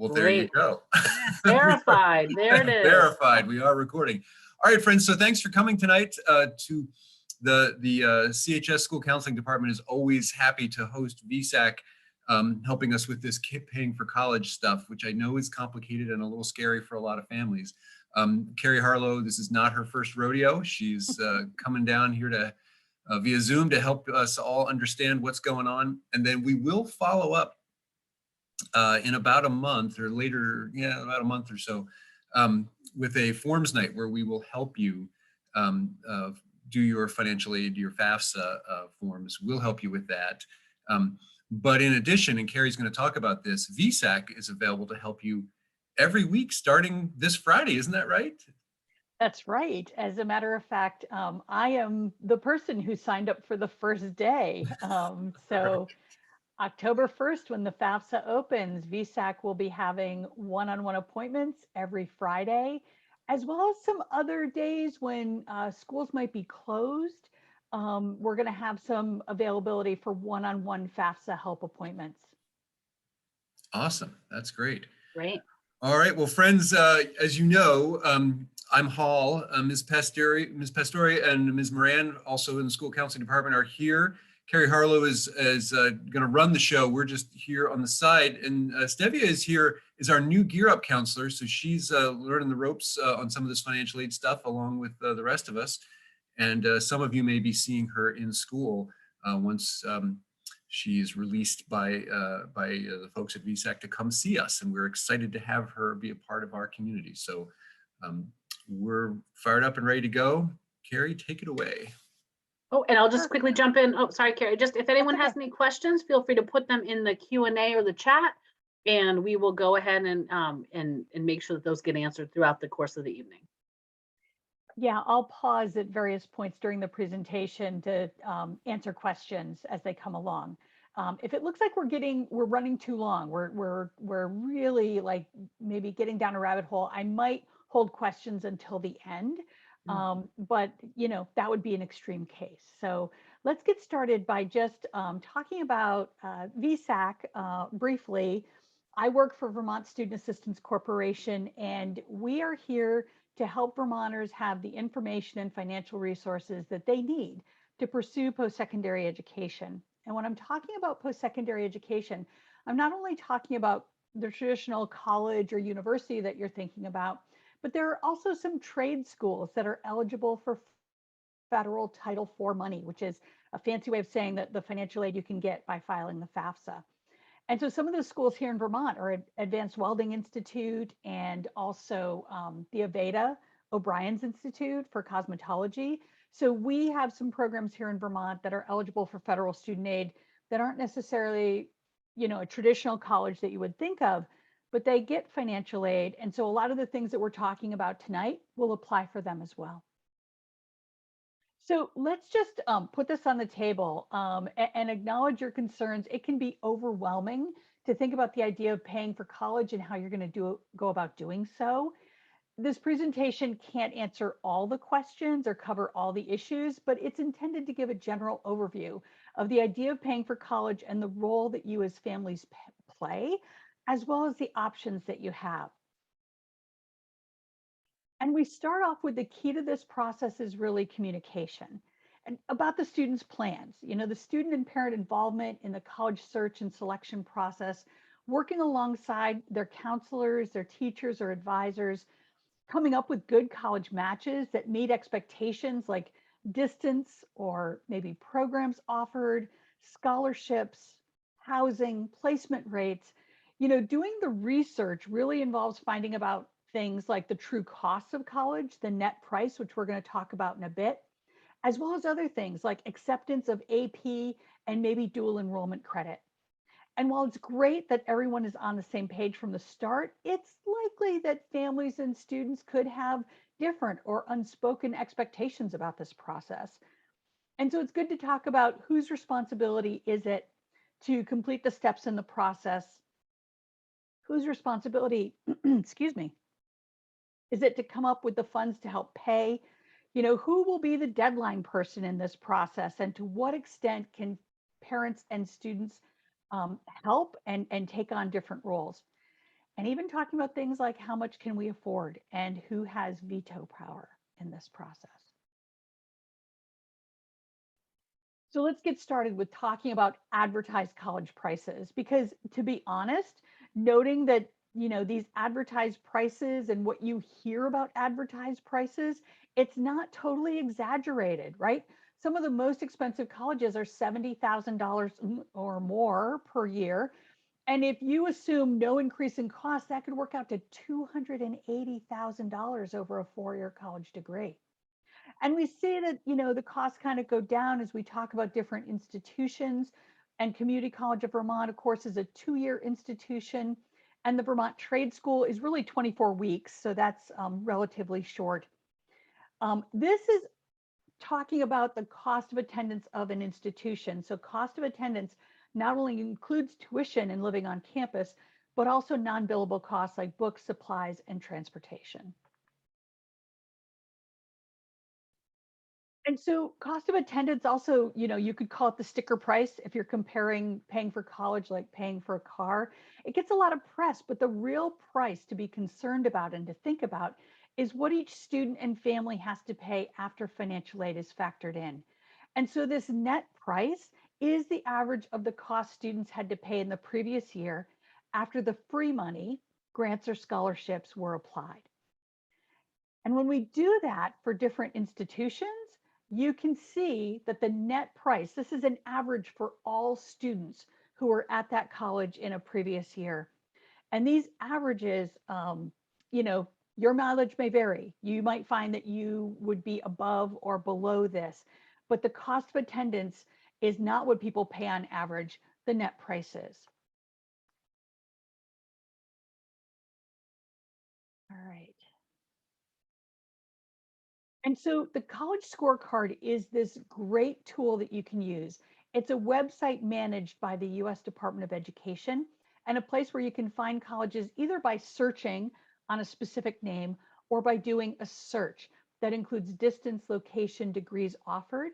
Well, there you Great. go. Verified. There it is. Verified. We are recording. All right, friends. So thanks for coming tonight to the CHS School Counseling Department is always happy to host VSAC, helping us with this paying for college stuff, which I know is complicated and a little scary for a lot of families. Carrie Harlow, this is not her first rodeo. She's coming down here to via Zoom to help us all understand what's going on. And then we will follow up in about a month or later, about a month or so, with a forms night where we will help you do your financial aid, your FAFSA forms. We'll help you with that. But in addition, and Carrie's going to talk about this, VSAC is available to help you every week starting this Friday. Isn't that right? That's right. As a matter of fact, I am the person who signed up for the first day. So October 1st, when the FAFSA opens, VSAC will be having one-on-one appointments every Friday, as well as some other days when schools might be closed. We're going to have some availability for one-on-one FAFSA help appointments. Awesome. That's great. Great. All right. Well, friends, as you know, I'm Hall. Ms. Pastore and Ms. Moran, also in the school counseling department, are here. Carrie Harlow is going to run the show. We're just here on the side. And Stevia is here, is our new Gear Up counselor. So she's learning the ropes on some of this financial aid stuff along with the rest of us. And some of you may be seeing her in school once she is released by the folks at VSAC to come see us. And we're excited to have her be a part of our community. So we're fired up and ready to go. Carrie, take it away. Oh, and I'll just quickly jump in. Oh, sorry, Carrie. Just if anyone has any questions, feel free to put them in the Q&A or the chat, and we will go ahead and make sure that those get answered throughout the course of the evening. Yeah, I'll pause at various points during the presentation to answer questions as they come along. If it looks like we're running too long, we're really like maybe getting down a rabbit hole, I might hold questions until the end. But that would be an extreme case. So let's get started by just talking about VSAC briefly. I work for Vermont Student Assistance Corporation, and we are here to help Vermonters have the information and financial resources that they need to pursue post-secondary education. And when I'm talking about post-secondary education, I'm not only talking about the traditional college or university that you're thinking about, but there are also some trade schools that are eligible for federal Title IV money, which is a fancy way of saying that the financial aid you can get by filing the FAFSA. And so some of the schools here in Vermont are Advanced Welding Institute and also the Aveda O'Brien's Institute for Cosmetology. So we have some programs here in Vermont that are eligible for federal student aid that aren't necessarily, a traditional college that you would think of, but they get financial aid. And so a lot of the things that we're talking about tonight will apply for them as well. So let's just put this on the table and acknowledge your concerns. It can be overwhelming to think about the idea of paying for college and how you're going to go about doing so. This presentation can't answer all the questions or cover all the issues, but it's intended to give a general overview of the idea of paying for college and the role that you as families play, as well as the options that you have. And we start off with the key to this process is really communication and about the student's plans. The student and parent involvement in the college search and selection process, working alongside their counselors, their teachers or advisors, coming up with good college matches that meet expectations like distance or maybe programs offered, scholarships, housing, placement rates. Doing the research really involves finding about things like the true costs of college, the net price, which we're going to talk about in a bit, as well as other things like acceptance of AP and maybe dual enrollment credit. And while it's great that everyone is on the same page from the start, it's likely that families and students could have different or unspoken expectations about this process. And so it's good to talk about whose responsibility is it to complete the steps in the process, whose responsibility, excuse me, is it to come up with the funds to help pay? Who will be the deadline person in this process, and to what extent can parents and students help and take on different roles? and even talking about things like how much can we afford and who has veto power in this process. So let's get started with talking about advertised college prices, because to be honest, noting that, these advertised prices and what you hear about advertised prices, it's not totally exaggerated, right? Some of the most expensive colleges are $70,000 or more per year. And if you assume no increase in cost, that could work out to $280,000 over a four-year college degree. And we see that, the costs kind of go down as we talk about different institutions. And Community College of Vermont, of course, is a 2-year institution. And the Vermont Trade School is really 24 weeks. So that's relatively short. This is talking about the cost of attendance of an institution. So cost of attendance not only includes tuition and living on campus, but also non-billable costs like books, supplies, and transportation. And so cost of attendance also, you could call it the sticker price if you're comparing paying for college like paying for a car. It gets a lot of press, but the real price to be concerned about and to think about is what each student and family has to pay after financial aid is factored in. And so this net price is the average of the cost students had to pay in the previous year after the free money, grants or scholarships, were applied. And when we do that for different institutions, you can see that the net price, this is an average for all students who were at that college in a previous year. And these averages, your mileage may vary. You might find that you would be above or below this, but the cost of attendance is not what people pay on average, the net price is. All right. And so the college scorecard is this great tool that you can use. It's a website managed by the US Department of Education and a place where you can find colleges either by searching on a specific name or by doing a search that includes distance, location, degrees offered.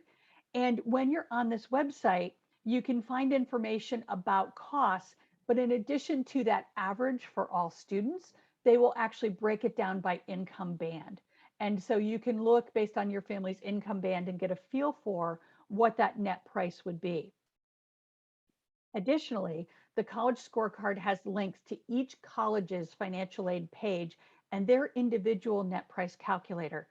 And when you're on this website, you can find information about costs, but in addition to that average for all students, they will actually break it down by income band. And so you can look based on your family's income band and get a feel for what that net price would be. Additionally, the college scorecard has links to each college's financial aid page and their individual net price calculator.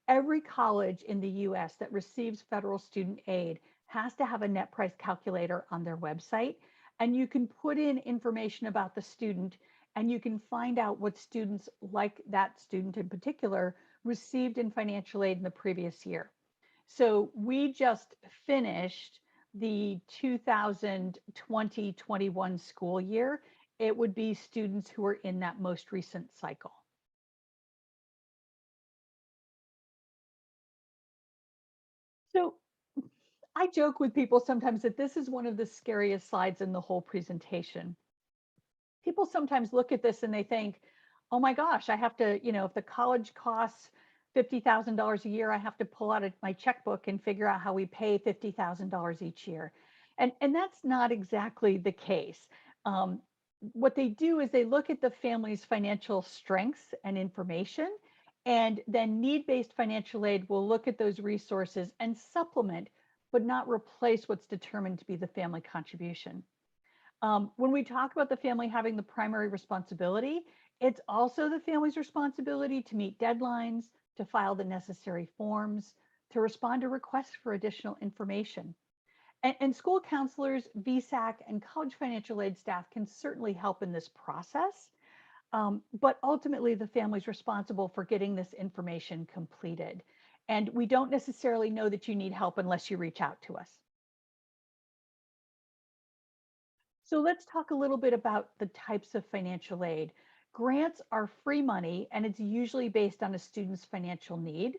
Every college in the US that receives federal student aid has to have a net price calculator on their website, and you can put in information about the student and you can find out what students, like that student in particular, received in financial aid in the previous year. So we just finished the 2020-21 school year. It would be students who are in that most recent cycle. So I joke with people sometimes that this is one of the scariest slides in the whole presentation. People sometimes look at this and they think, oh my gosh, I have to, if the college costs $50,000 a year, I have to pull out my checkbook and figure out how we pay $50,000 each year. And that's not exactly the case. What they do is they look at the family's financial strengths and information, and then need-based financial aid will look at those resources and supplement, but not replace what's determined to be the family contribution. When we talk about the family having the primary responsibility, it's also the family's responsibility to meet deadlines, to file the necessary forms, to respond to requests for additional information. And school counselors, VSAC, and college financial aid staff can certainly help in this process. But ultimately, the family's responsible for getting this information completed. And we don't necessarily know that you need help unless you reach out to us. So let's talk a little bit about the types of financial aid. Grants are free money, and it's usually based on a student's financial need.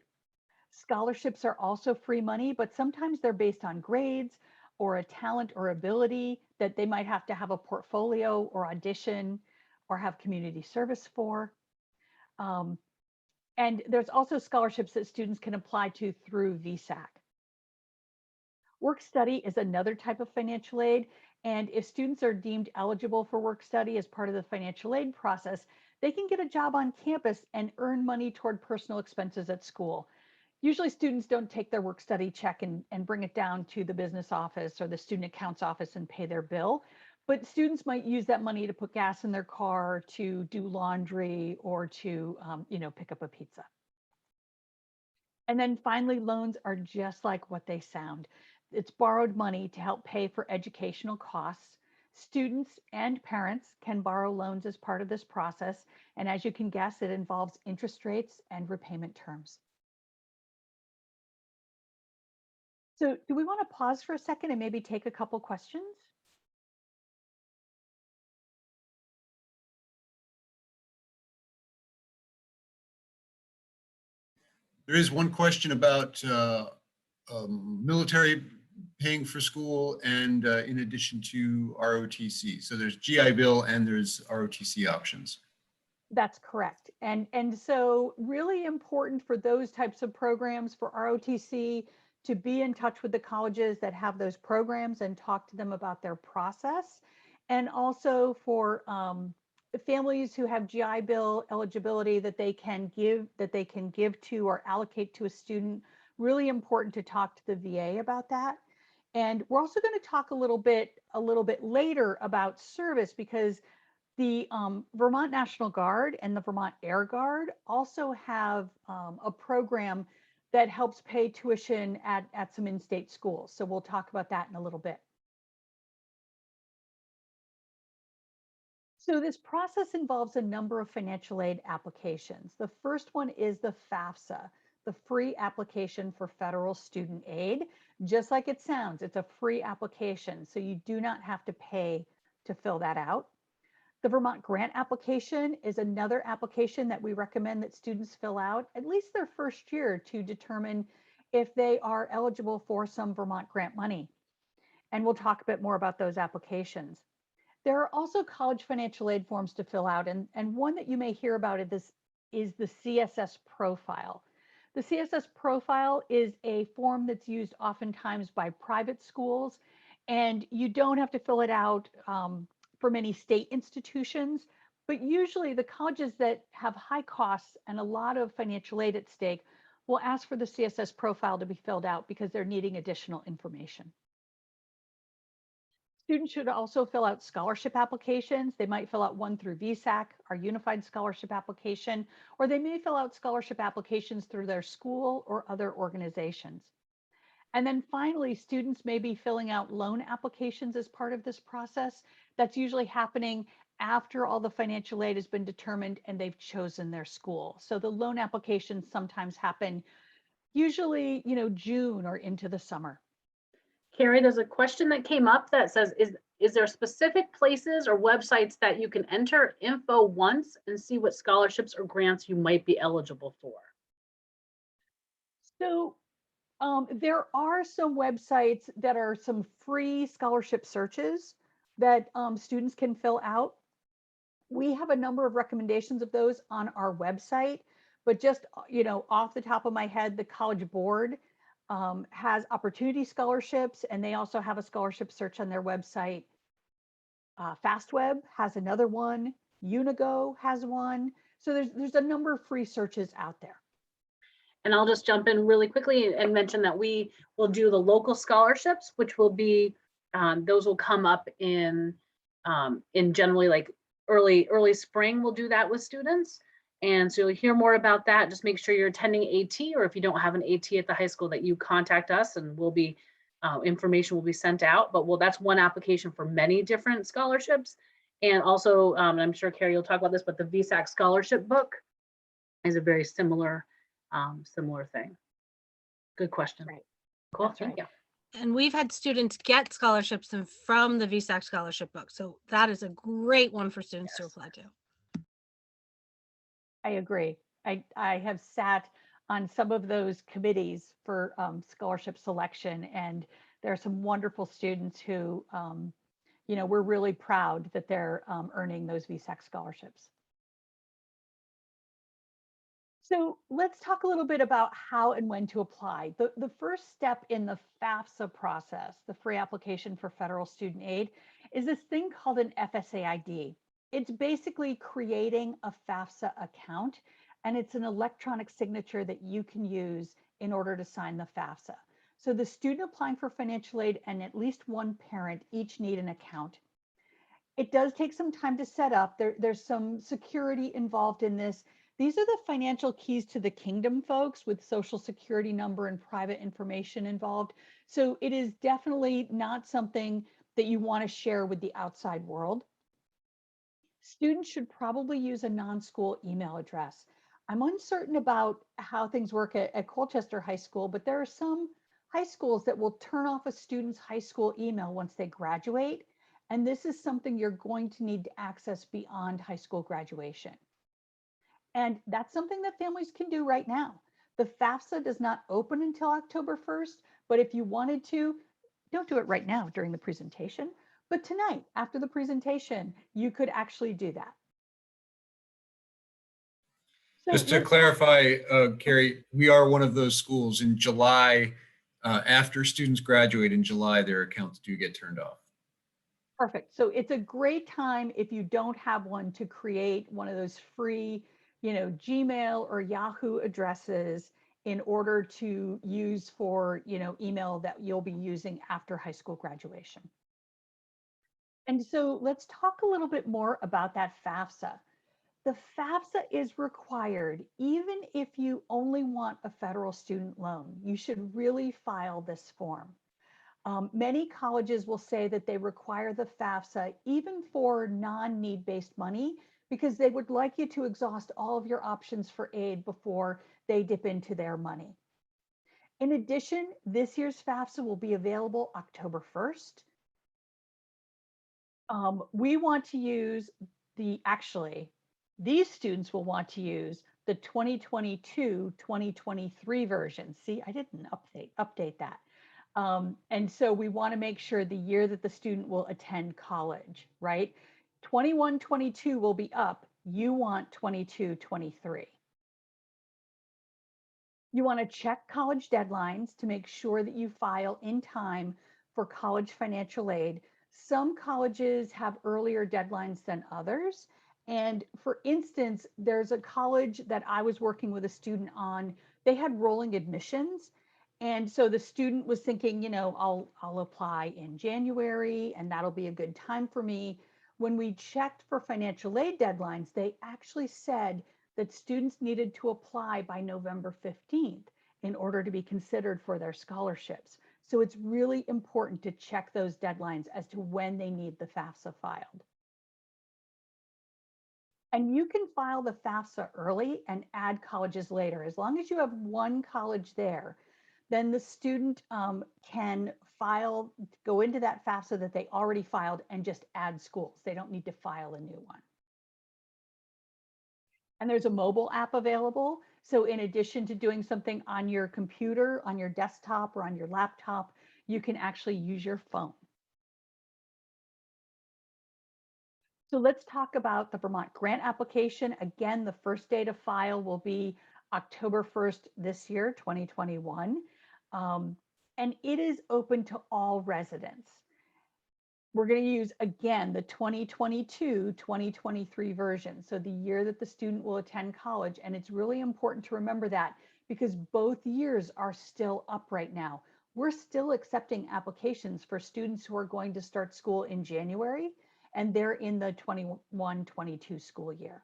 Scholarships are also free money, but sometimes they're based on grades or a talent or ability that they might have to have a portfolio or audition or have community service for. And there's also scholarships that students can apply to through VSAC. Work study is another type of financial aid, And if students are deemed eligible for work study as part of the financial aid process, they can get a job on campus and earn money toward personal expenses at school. Usually students don't take their work study check and bring it down to the business office or the student accounts office and pay their bill. But students might use that money to put gas in their car, to do laundry, or to pick up a pizza. And then finally, loans are just like what they sound. It's borrowed money to help pay for educational costs. Students and parents can borrow loans as part of this process. And as you can guess, it involves interest rates and repayment terms. So do we want to pause for a second and maybe take a couple questions? There is one question about military paying for school and in addition to ROTC. So there's GI Bill and there's ROTC options. That's correct. And so really important for those types of programs for ROTC to be in touch with the colleges that have those programs and talk to them about their process. And also for families who have GI Bill eligibility that they can give to or allocate to a student, really important to talk to the VA about that. And we're also going to talk a little bit later about service, because the Vermont National Guard and the Vermont Air Guard also have a program that helps pay tuition at some in-state schools. So we'll talk about that in a little bit. So this process involves a number of financial aid applications. The first one is the FAFSA, the free application for federal student aid. Just like it sounds, it's a free application, so you do not have to pay to fill that out. The Vermont grant application is another application that we recommend that students fill out at least their first year to determine if they are eligible for some Vermont grant money. And we'll talk a bit more about those applications. There are also college financial aid forms to fill out, and one that you may hear about is the CSS profile. The CSS profile is a form that's used oftentimes by private schools, and you don't have to fill it out for many state institutions, but usually the colleges that have high costs and a lot of financial aid at stake will ask for the CSS profile to be filled out because they're needing additional information. Students should also fill out scholarship applications. They might fill out one through VSAC, our unified scholarship application, or they may fill out scholarship applications through their school or other organizations. And then finally, students may be filling out loan applications as part of this process. That's usually happening after all the financial aid has been determined and they've chosen their school. So the loan applications sometimes happen usually, June or into the summer. Carrie, there's a question that came up that says, is there specific places or websites that you can enter info once and see what scholarships or grants you might be eligible for? So there are some websites that are some free scholarship searches that students can fill out. We have a number of recommendations of those on our website, but just, off the top of my head, the College Board has opportunity scholarships, and they also have a scholarship search on their website. FastWeb has another one. Unigo has one. So there's a number of free searches out there. And I'll just jump in really quickly and mention that we will do the local scholarships, which will be, those will come up in generally like early spring. We'll do that with students. And so you'll hear more about that. Just make sure you're attending AT, or if you don't have an AT at the high school, that you contact us and we'll be, information will be sent out. But that's one application for many different scholarships. And also, I'm sure Carrie, you'll talk about this, but the VSAC scholarship book is a very similar thing. Good question. Right. Cool. That's Thank right. you. And we've had students get scholarships from the VSAC scholarship book. So that is a great one for students to apply to. I agree. I have sat on some of those committees for scholarship selection, and there are some wonderful students who, we're really proud that they're earning those VSAC scholarships. So let's talk a little bit about how and when to apply. The first step in the FAFSA process, the free application for federal student aid, is this thing called an FSA ID. It's basically creating a FAFSA account, and it's an electronic signature that you can use in order to sign the FAFSA. So the student applying for financial aid and at least one parent each need an account. It does take some time to set up. There's some security involved in this. These are the financial keys to the kingdom, folks, with social security number and private information involved. So it is definitely not something that you want to share with the outside world. Students should probably use a non-school email address. I'm uncertain about how things work at Colchester High School, but there are some high schools that will turn off a student's high school email once they graduate. And this is something you're going to need to access beyond high school graduation. And that's something that families can do right now. The FAFSA does not open until October 1st, but if you wanted to, don't do it right now during the presentation, but tonight after the presentation, you could actually do that. So Just to clarify, Carrie, we are one of those schools in July. After students graduate in July, their accounts do get turned off. Perfect. So it's a great time if you don't have one to create one of those free, Gmail or Yahoo addresses in order to use for, email that you'll be using after high school graduation. And so let's talk a little bit more about that FAFSA. The FAFSA is required even if you only want a federal student loan. You should really file this form. Many colleges will say that they require the FAFSA even for non-need-based money because they would like you to exhaust all of your options for aid before they dip into their money. In addition, this year's FAFSA will be available October 1st. We want to use these students will want to use the 2022-2023 version. See, I didn't update that. And so we want to make sure the year that the student will attend college, right? 21-22 will be up. You want 22-23. You want to check college deadlines to make sure that you file in time for college financial aid. Some colleges have earlier deadlines than others. And for instance, there's a college that I was working with a student on, they had rolling admissions. And so the student was thinking, I'll apply in January and that'll be a good time for me. When we checked for financial aid deadlines, they actually said that students needed to apply by November 15th in order to be considered for their scholarships. So it's really important to check those deadlines as to when they need the FAFSA filed. And you can file the FAFSA early and add colleges later. As long as you have one college there, then the student can go into that FAFSA that they already filed and just add schools. They don't need to file a new one. And there's a mobile app available. So in addition to doing something on your computer, on your desktop, or on your laptop, you can actually use your phone. So let's talk about the Vermont grant application. Again, the first day to file will be October 1st this year, 2021. And it is open to all residents. We're going to use, again, the 2022-2023 version. So the year that the student will attend college. And it's really important to remember that because both years are still up right now. We're still accepting applications for students who are going to start school in January, and they're in the 21-22 school year.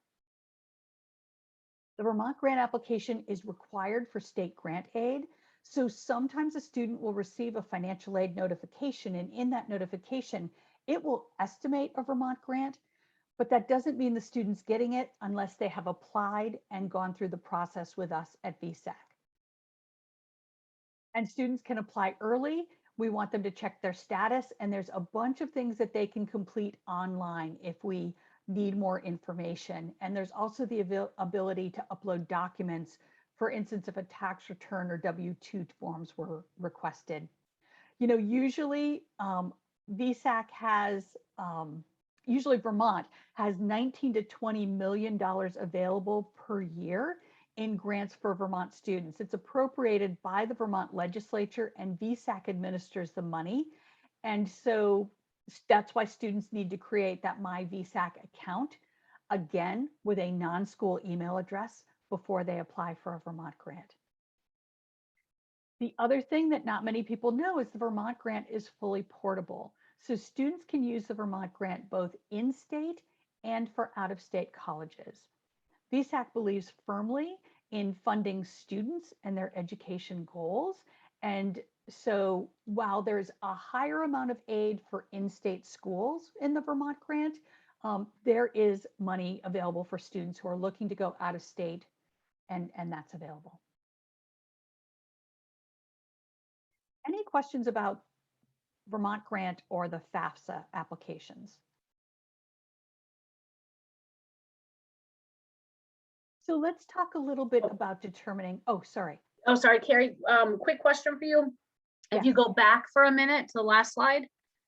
The Vermont grant application is required for state grant aid. So sometimes a student will receive a financial aid notification, and in that notification, it will estimate a Vermont grant, but that doesn't mean the student's getting it unless they have applied and gone through the process with us at VSAC. And students can apply early. We want them to check their status, and there's a bunch of things that they can complete online if we need more information. And there's also the ability to upload documents. For instance, if a tax return or W-2 forms were requested. Usually VSAC has, usually Vermont has $19 to $20 million available per year in grants for Vermont students. It's appropriated by the Vermont legislature, and VSAC administers the money. And so That's why students need to create that My VSAC account, again, with a non-school email address before they apply for a Vermont grant. The other thing that not many people know is the Vermont grant is fully portable. So students can use the Vermont grant both in-state and for out-of-state colleges. VSAC believes firmly in funding students and their education goals. And so while there's a higher amount of aid for in-state schools in the Vermont grant, there is money available for students who are looking to go out of state, and that's available. Any questions about Vermont grant or the FAFSA applications? So let's talk a little bit about determining, oh, sorry. Oh, sorry, Carrie, quick question for you. If you go back for a minute to the last slide,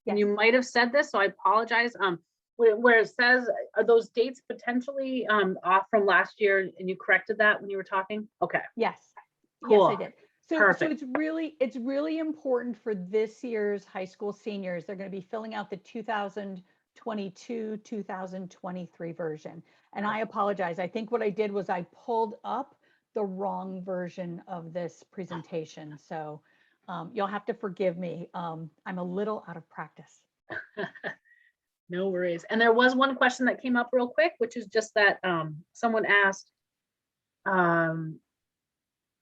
and you might have said this, so I apologize. Where it says, are those dates potentially off from last year, and you corrected that when you were talking? Okay. Yes. Cool. Yes, I did. So Perfect. it's really important for this year's high school seniors. They're going to be filling out the 2022, 2023 version. And I apologize. I think what I did was I pulled up the wrong version of this presentation. So you'll have to forgive me. I'm a little out of practice. No worries. And there was one question that came up real quick, which is just that someone asked,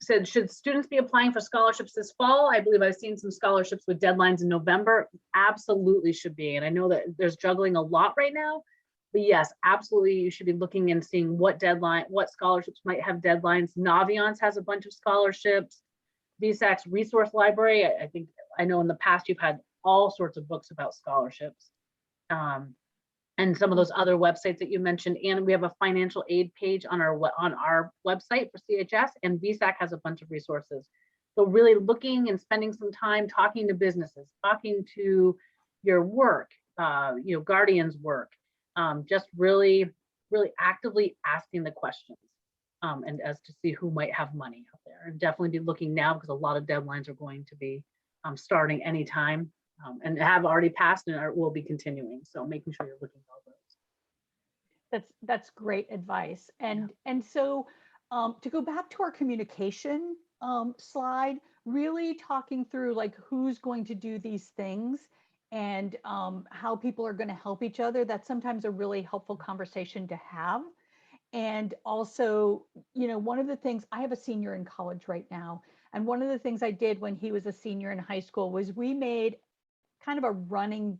said, should students be applying for scholarships this fall? I believe I've seen some scholarships with deadlines in November. Absolutely should be. And I know that there's juggling a lot right now, but yes, absolutely. You should be looking and seeing what scholarships might have deadlines. Naviance has a bunch of scholarships. VSAC's resource library. I know in the past you've had all sorts of books about scholarships. And some of those other websites that you mentioned, and we have a financial aid page on our website for CHS, and VSAC has a bunch of resources. So really looking and spending some time talking to businesses, talking to your work, guardians work, just really actively asking the questions, and as to see who might have money out there, and definitely be looking now because a lot of deadlines are going to be starting anytime. And have already passed and will be continuing. So making sure you're looking at all those. That's great advice. And so to go back to our communication slide, really talking through like who's going to do these things and how people are going to help each other. That's sometimes a really helpful conversation to have. And also, one of the things, I have a senior in college right now, and one of the things I did when he was a senior in high school was we made kind of a running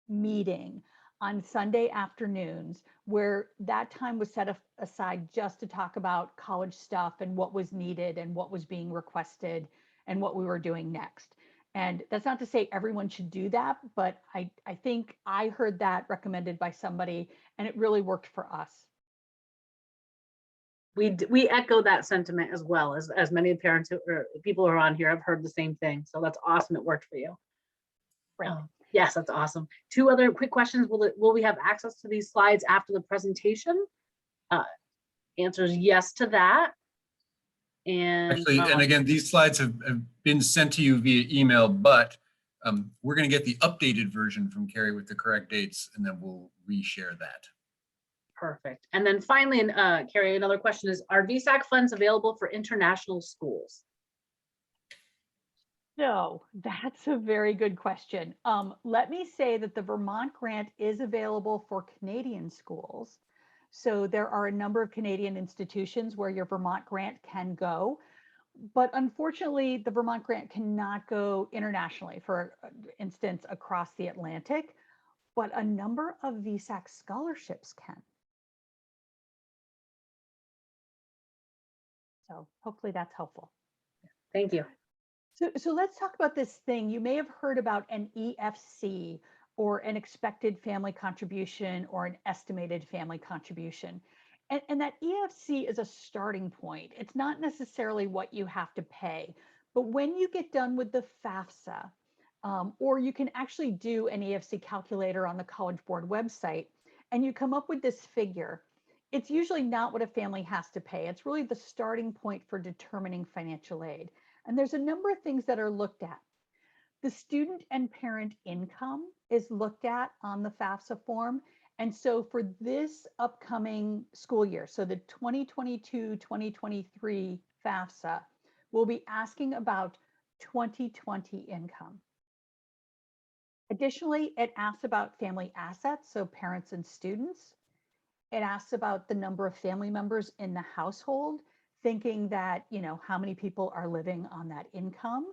meeting on Sunday afternoons where that time was set aside just to talk about college stuff and what was needed and what was being requested and what we were doing next. And that's not to say everyone should do that, but I think I heard that recommended by somebody and it really worked for us. We echo that sentiment as well, as many parents or people who are on here have heard the same thing. So that's awesome. It worked for you. Right. Yes, that's awesome. Two other quick questions. Will we have access to these slides after the presentation? Answer is yes to that. And actually, and again, these slides have been sent to you via email, but we're going to get the updated version from Carrie with the correct dates, and then we'll reshare that. Perfect. And then finally, Carrie, another question is, are VSAC funds available for international schools? So that's a very good question. Let me say that the Vermont grant is available for Canadian schools. So there are a number of Canadian institutions where your Vermont grant can go. But unfortunately, the Vermont grant cannot go internationally, for instance, across the Atlantic, but a number of VSAC scholarships can. So hopefully that's helpful. Thank you. So let's talk about this thing. You may have heard about an EFC, or an expected family contribution, or an estimated family contribution. And that EFC is a starting point. It's not necessarily what you have to pay, but when you get done with the FAFSA, or you can actually do an EFC calculator on the College Board website, and you come up with this figure, it's usually not what a family has to pay. It's really the starting point for determining financial aid. And there's a number of things that are looked at. The student and parent income is looked at on the FAFSA form. And so for this upcoming school year, so the 2022-2023 FAFSA, we'll be asking about 2020 income. Additionally, it asks about family assets, so parents and students. It asks about the number of family members in the household, thinking that, how many people are living on that income.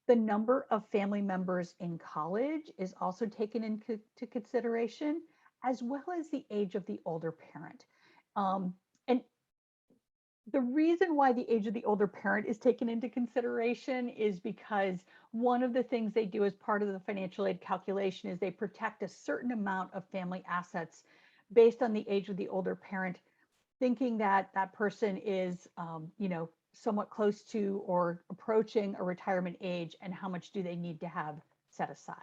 The number of family members in college is also taken into consideration, as well as the age of the older parent. And the reason why the age of the older parent is taken into consideration is because one of the things they do as part of the financial aid calculation is they protect a certain amount of family assets based on the age of the older parent, thinking that that person is, somewhat close to or approaching a retirement age, and how much do they need to have set aside.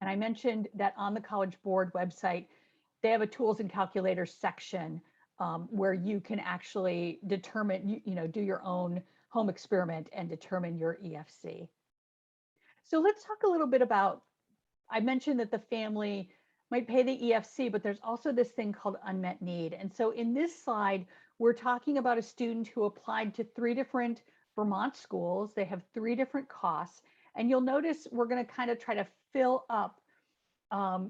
And I mentioned that on the College Board website, they have a tools and calculators section where you can actually determine, do your own home experiment and determine your EFC. So let's talk a little bit about, I mentioned that the family might pay the EFC, but there's also this thing called unmet need. And so in this slide, we're talking about a student who applied to 3 different Vermont schools. They have 3 different costs. And you'll notice we're going to kind of try to fill up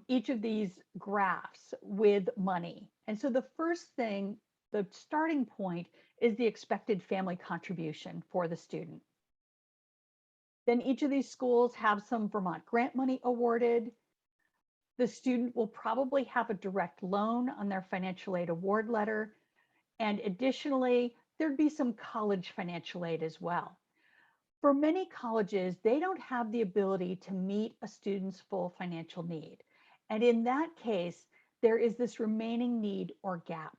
each of these graphs with money. And so the first thing, the starting point, is the expected family contribution for the student. Then each of these schools have some Vermont grant money awarded. The student will probably have a direct loan on their financial aid award letter. And additionally, there'd be some college financial aid as well. For many colleges, they don't have the ability to meet a student's full financial need. And in that case, there is this remaining need or gap.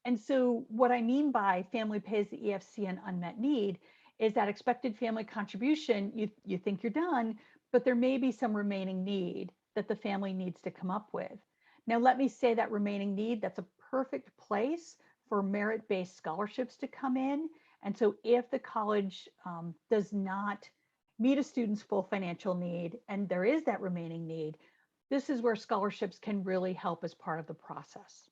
And so what I mean by family pays the EFC and unmet need is that expected family contribution, you think you're done, but there may be some remaining need that the family needs to come up with. Now, let me say that remaining need, that's a perfect place for merit-based scholarships to come in. And so if the college does not meet a student's full financial need, and there is that remaining need, this is where scholarships can really help as part of the process.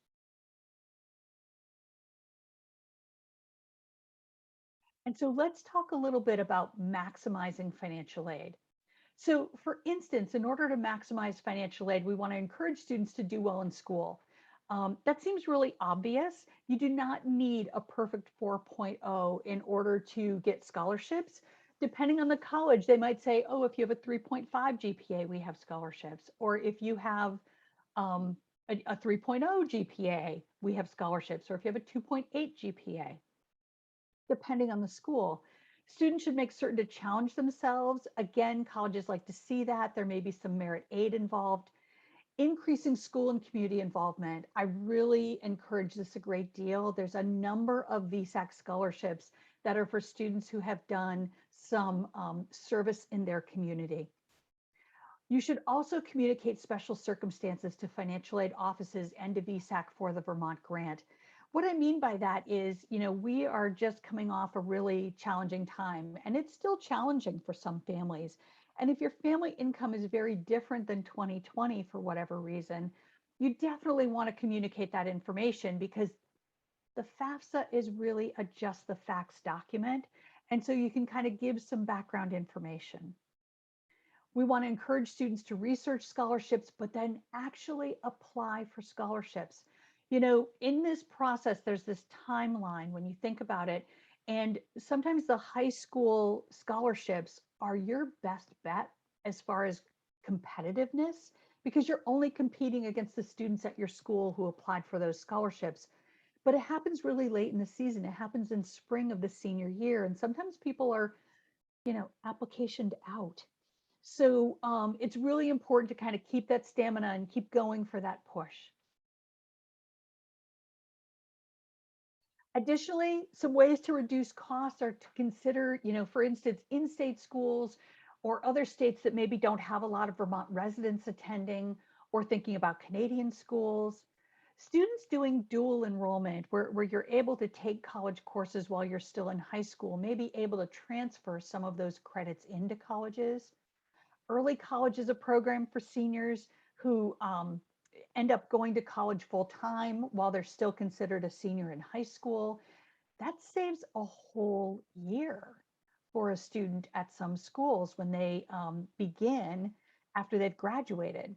And so let's talk a little bit about maximizing financial aid. So for instance, in order to maximize financial aid, we want to encourage students to do well in school. That seems really obvious. You do not need a perfect 4.0 in order to get scholarships. Depending on the college, they might say, oh, if you have a 3.5 GPA, we have scholarships. Or if you have a 3.0 GPA, we have scholarships. Or if you have a 2.8 GPA, depending on the school. Students should make certain to challenge themselves. Again, colleges like to see that. There may be some merit aid involved. Increasing school and community involvement. I really encourage this a great deal. There's a number of VSAC scholarships that are for students who have done some service in their community. You should also communicate special circumstances to financial aid offices and to VSAC for the Vermont grant. What I mean by that is, we are just coming off a really challenging time, and it's still challenging for some families. And if your family income is very different than 2020 for whatever reason, you definitely want to communicate that information, because the FAFSA is really a just the facts document. And so you can kind of give some background information. We want to encourage students to research scholarships, but then actually apply for scholarships. In this process, there's this timeline when you think about it. And sometimes the high school scholarships are your best bet as far as competitiveness, because you're only competing against the students at your school who applied for those scholarships. But it happens really late in the season. It happens in spring of the senior year. And sometimes people are, applicationed out. So it's really important to kind of keep that stamina and keep going for that push. Additionally, some ways to reduce costs are to consider, for instance, in-state schools or other states that maybe don't have a lot of Vermont residents attending, or thinking about Canadian schools. Students doing dual enrollment, where you're able to take college courses while you're still in high school, may be able to transfer some of those credits into colleges. Early college is a program for seniors who end up going to college full time while they're still considered a senior in high school. That saves a whole year for a student at some schools when they begin after they've graduated.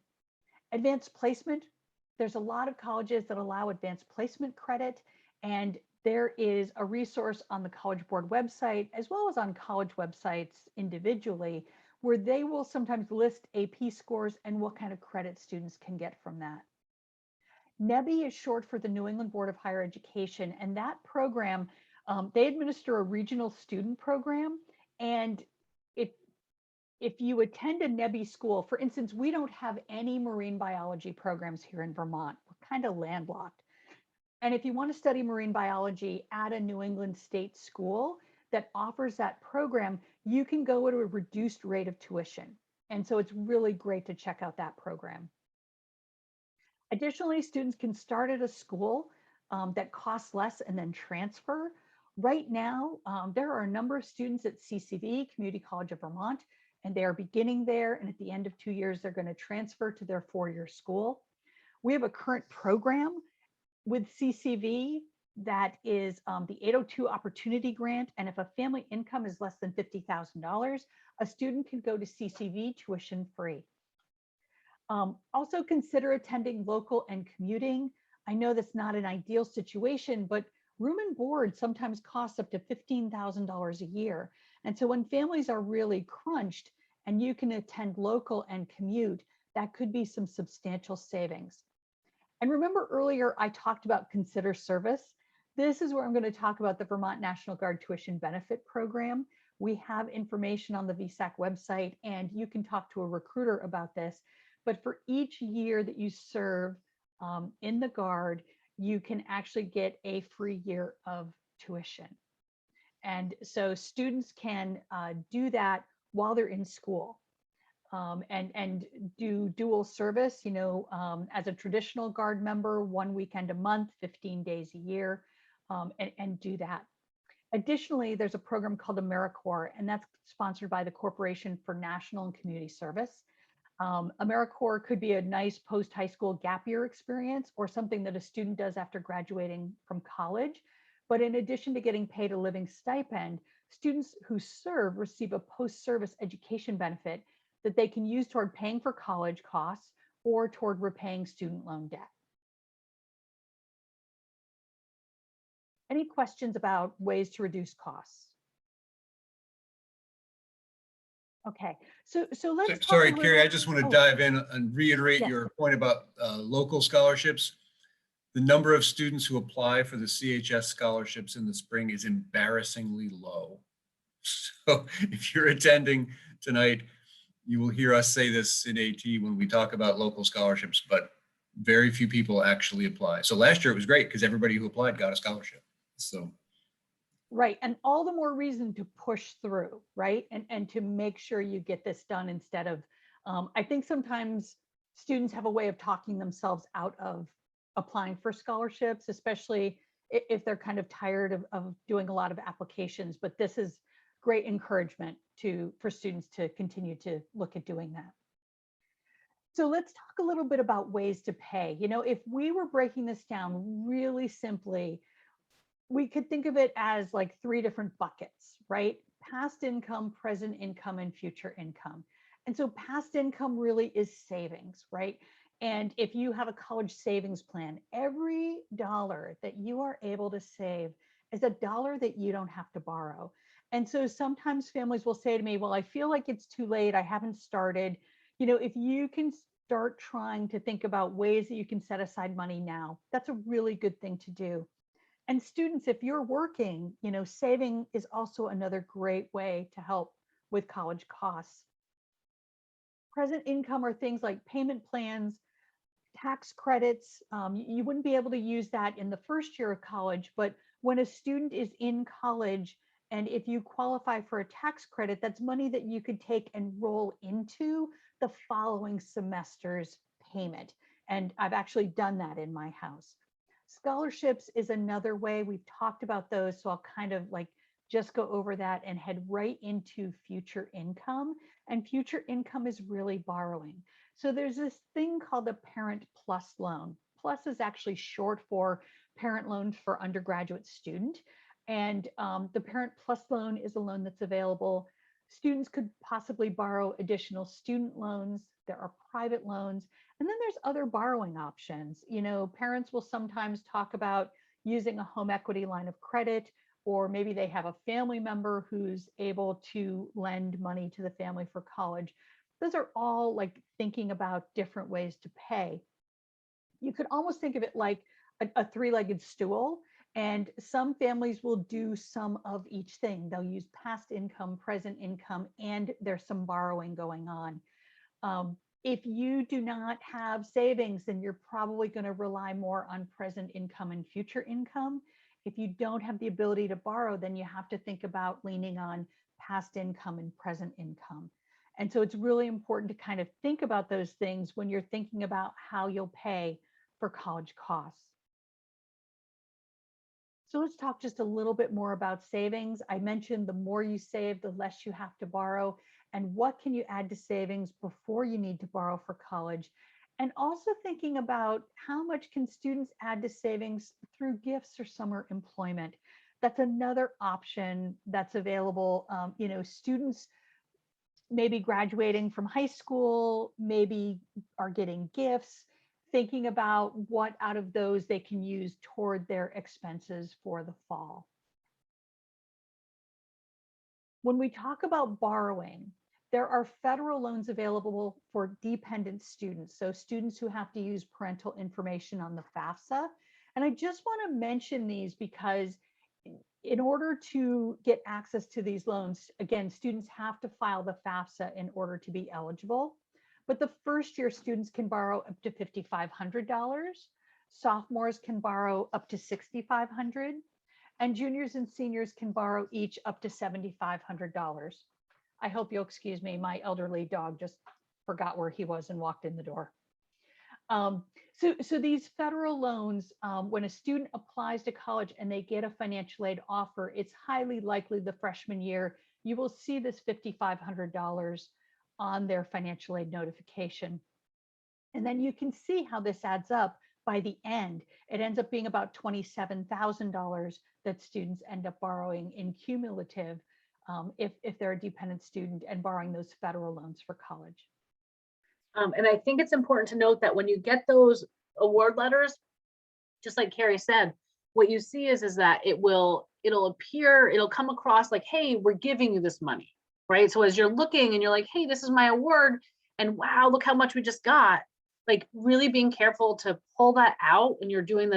Advanced placement, there's a lot of colleges that allow advanced placement credit, and there is a resource on the College Board website, as well as on college websites individually, where they will sometimes list AP scores and what kind of credit students can get from that. NEBI is short for the New England Board of Higher Education, and that program, they administer a regional student program. And if you attend a NEBI school, for instance, we don't have any marine biology programs here in Vermont. We're kind of landlocked. And if you want to study marine biology at a New England state school that offers that program, you can go at a reduced rate of tuition. And so it's really great to check out that program. Additionally, students can start at a school that costs less and then transfer. Right now, there are a number of students at CCV, Community College of Vermont, and they are beginning there. And at the end of 2 years, they're going to transfer to their 4-year school. We have a current program with CCV that is the 802 Opportunity Grant. And if a family income is less than $50,000, a student can go to CCV tuition free. Also consider attending local and commuting. I know that's not an ideal situation, but room and board sometimes costs up to $15,000 a year. And so when families are really crunched and you can attend local and commute, that could be some substantial savings. And remember earlier, I talked about consider service. This is where I'm going to talk about the Vermont National Guard Tuition Benefit Program. We have information on the VSAC website, and you can talk to a recruiter about this. But for each year that you serve in the Guard, you can actually get a free year of tuition. And so students can do that while they're in school and do dual service, you know, as a traditional Guard member, 1 weekend a month, 15 days a year, and do that. Additionally, there's a program called AmeriCorps, and that's sponsored by the Corporation for National and Community Service. AmeriCorps could be a nice post-high school gap year experience or something that a student does after graduating from college. But in addition to getting paid a living stipend, students who serve receive a post-service education benefit that they can use toward paying for college costs or toward repaying student loan debt. Any questions about ways to reduce costs? Okay, so let's talk Sorry, a little- Carrie, I just want to oh, dive in and reiterate Yes. your point about local scholarships. The number of students who apply for the CHS scholarships in the spring is embarrassingly low. So if you're attending tonight, you will hear us say this in AT when we talk about local scholarships, but very few people actually apply. So last year it was great because everybody who applied got a scholarship. So right, and all the more reason to push through, right? And to make sure you get this done instead of, I think sometimes students have a way of talking themselves out of applying for scholarships, especially if they're kind of tired of doing a lot of applications, but this is great encouragement for students to continue to look at doing that. So let's talk a little bit about ways to pay. You know, if we were breaking this down really simply, we could think of it as like 3 different buckets, right? Past income, present income, and future income. And so past income really is savings, right? And if you have a college savings plan, every dollar that you are able to save is a dollar that you don't have to borrow. And so sometimes families will say to me, well, I feel like it's too late. I haven't started. You know, if you can start trying to think about ways that you can set aside money now, that's a really good thing to do. And students, if you're working, you know, saving is also another great way to help with college costs. Present income are things like payment plans, tax credits. You wouldn't be able to use that in the first year of college, but when a student is in college, and if you qualify for a tax credit, that's money that you could take and roll into the following semester's payment. And I've actually done that in my house. Scholarships is another way. We've talked about those, so I'll kind of like just go over that and head right into future income. And future income is really borrowing. So there's this thing called the Parent Plus loan. Plus is actually short for Parent Loans for Undergraduate Student. And the Parent Plus loan is a loan that's available. Students could possibly borrow additional student loans. There are private loans. And then there's other borrowing options. You know, parents will sometimes talk about using a home equity line of credit, or maybe they have a family member who's able to lend money to the family for college. Those are all like thinking about different ways to pay. You could almost think of it like a three-legged stool. And some families will do some of each thing. They'll use past income, present income, and there's some borrowing going on. If you do not have savings, then you're probably going to rely more on present income and future income. If you don't have the ability to borrow, then you have to think about leaning on past income and present income. And so it's really important to kind of think about those things when you're thinking about how you'll pay for college costs. So let's talk just a little bit more about savings. I mentioned the more you save, the less you have to borrow. And what can you add to savings before you need to borrow for college? And also thinking about how much can students add to savings through gifts or summer employment. That's another option that's available. You know, students maybe graduating from high school, maybe are getting gifts, thinking about what out of those they can use toward their expenses for the fall. When we talk about borrowing, there are federal loans available for dependent students, so students who have to use parental information on the FAFSA. And I just want to mention these because in order to get access to these loans, again, students have to file the FAFSA in order to be eligible. But the first year students can borrow up to $5,500. Sophomores can borrow up to $6,500. And juniors and seniors can borrow each up to $7,500. I hope you'll excuse me. My elderly dog just forgot where he was and walked in the door. So these federal loans, when a student applies to college and they get a financial aid offer, it's highly likely the freshman year, you will see this $5,500 on their financial aid notification. And then you can see how this adds up by the end. It ends up being about $27,000 that students end up borrowing in cumulative if they're a dependent student and borrowing those federal loans for college. And I think it's important to note that when you get those award letters, just like Carrie said, what you see is that it'll come across like, hey, we're giving you this money, right? So as you're looking and you're like, hey, this is my award, and wow, look how much we just got. Like really being careful to pull that out when you're doing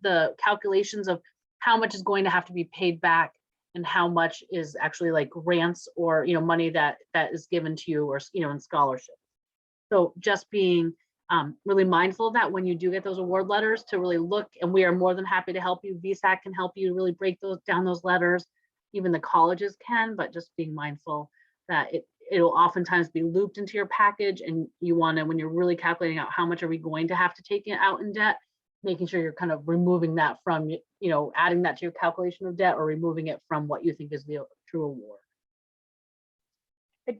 the calculations of how much is going to have to be paid back and how much is actually like grants or money that is given to you or in scholarship. So just being really mindful of that when you do get those award letters, to really look, and we are more than happy to help you. VSAC can help you really break those letters. Even the colleges can, but just being mindful that it'll oftentimes be looped into your package, and you want to, when you're really calculating out how much are we going to have to take it out in debt, making sure you're kind of removing that from, adding that to your calculation of debt or removing it from what you think is the true award.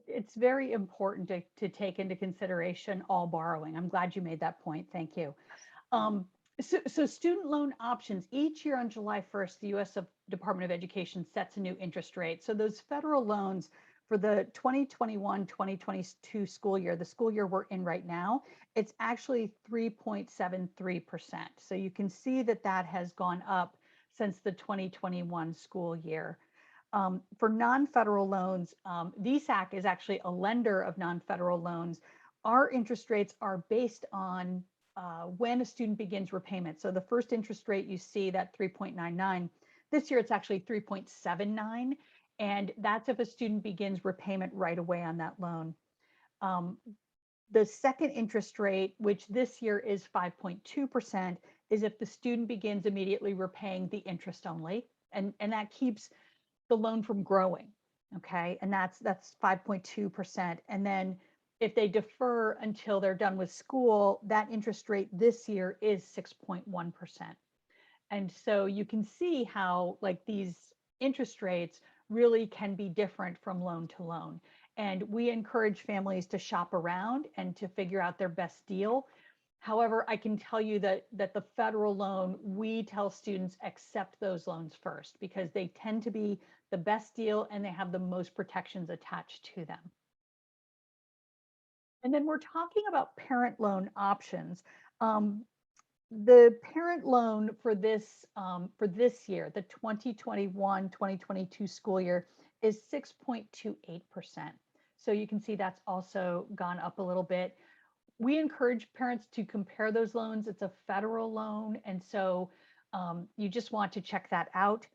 It's very important to take into consideration all borrowing. I'm glad you made that point. Thank you. So student loan options, each year on July 1st, the U.S. Department of Education sets a new interest rate. So those federal loans for the 2021-2022 school year, the school year we're in right now, it's actually 3.73%. So you can see that has gone up since the 2021 school year. For non-federal loans, VSAC is actually a lender of non-federal loans. Our interest rates are based on when a student begins repayment. So the first interest rate you see, that 3.99, this year it's actually 3.79, and that's if a student begins repayment right away on that loan. The second interest rate, which this year is 5.2%, is if the student begins immediately repaying the interest only, and that keeps the loan from growing, okay? And that's 5.2%. And then If they defer until they're done with school, that interest rate this year is 6.1%. And so you can see how like these interest rates really can be different from loan to loan. And we encourage families to shop around and to figure out their best deal. However, I can tell you that the federal loan, we tell students accept those loans first because they tend to be the best deal and they have the most protections attached to them. And then we're talking about parent loan options. The parent loan for this year, the 2021-2022 school year, is 6.28%. So you can see that's also gone up a little bit. We encourage parents to compare those loans. It's a federal loan, and so you just want to check that out.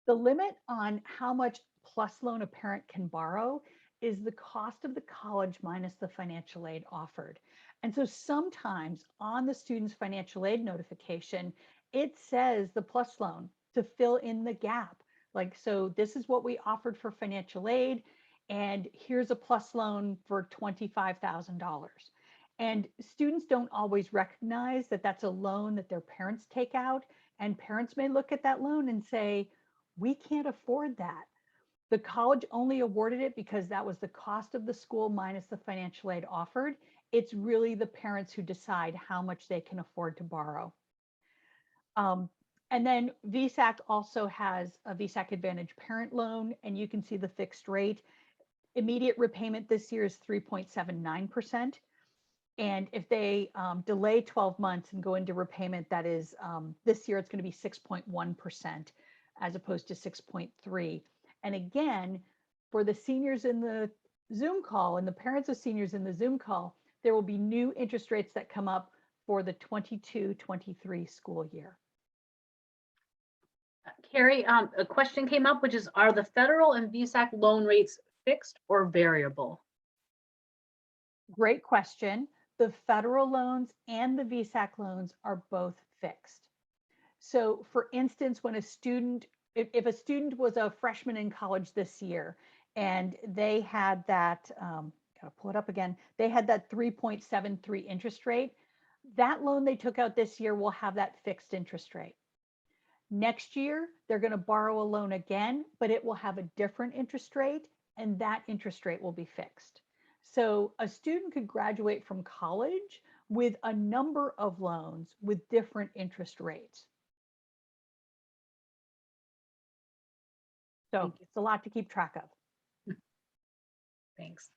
The limit on how much plus loan a parent can borrow is the cost of the college minus the financial aid offered. And so sometimes on the student's financial aid notification, it says the plus loan to fill in the gap. Like, so this is what we offered for financial aid, and here's a plus loan for $25,000. And students don't always recognize that that's a loan that their parents take out, and parents may look at that loan and say, we can't afford that. The college only awarded it because that was the cost of the school minus the financial aid offered. It's really the parents who decide how much they can afford to borrow. And then VSAC also has a VSAC Advantage parent loan, and you can see the fixed rate. Immediate repayment this year is 3.79%. And if they delay 12 months and go into repayment, that is this year it's going to be 6.1% as opposed to 6.3%. And again, for the seniors in the Zoom call and the parents of seniors in the Zoom call, there will be new interest rates that come up for the 22-23 school year. Carrie, a question came up, which is, are the federal and VSAC loan rates fixed or variable? Great question. The federal loans and the VSAC loans are both fixed. So for instance, when a student, if a student was a freshman in college this year and they had that, gotta pull it up again, they had that 3.73 interest rate, that loan they took out this year will have that fixed interest rate. Next year, they're going to borrow a loan again, but it will have a different interest rate, and that interest rate will be fixed. So a student could graduate from college with a number of loans with different interest rates. So it's a lot to keep track of. Thanks.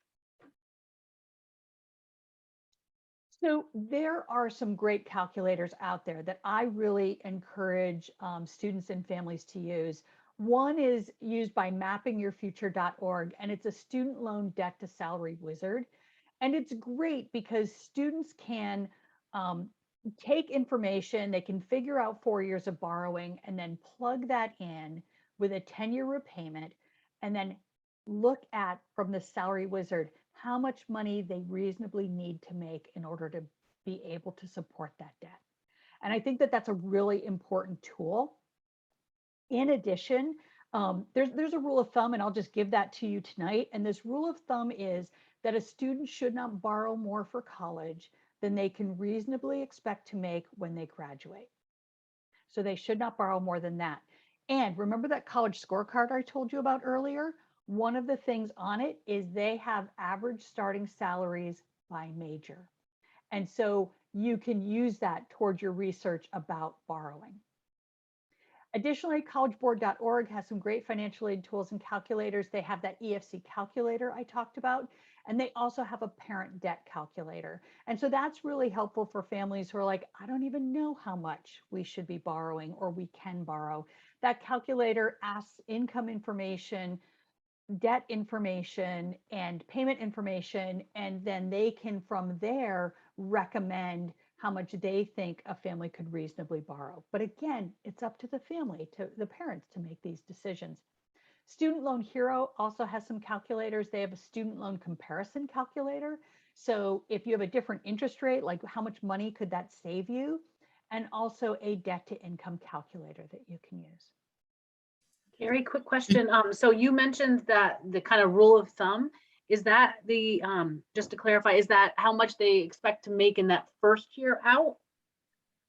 So there are some great calculators out there that I really encourage students and families to use. One is used by mappingyourfuture.org, and it's a student loan debt to salary wizard. And it's great because students can take information, they can figure out 4 years of borrowing and then plug that in with a 10-year repayment, and then look at, from the salary wizard, how much money they reasonably need to make in order to be able to support that debt. And I think that that's a really important tool. In addition, there's a rule of thumb, and I'll just give that to you tonight. And this rule of thumb is that a student should not borrow more for college than they can reasonably expect to make when they graduate. So they should not borrow more than that. And remember that college scorecard I told you about earlier? One of the things on it is they have average starting salaries by major. And so you can use that towards your research about borrowing. Additionally, collegeboard.org has some great financial aid tools and calculators. They have that EFC calculator I talked about, and they also have a parent debt calculator. And so that's really helpful for families who are like, I don't even know how much we should be borrowing or we can borrow. That calculator asks income information, debt information, and payment information, and then they can from there recommend how much they think a family could reasonably borrow. But again, it's up to the family, to the parents, to make these decisions. Student Loan Hero also has some calculators. They have a student loan comparison calculator. So if you have a different interest rate, like how much money could that save you? And also a debt to income calculator that you can use. Carrie, quick question. So you mentioned that the kind of rule of thumb, Is that the, just to clarify, is that how much they expect to make in that first year out?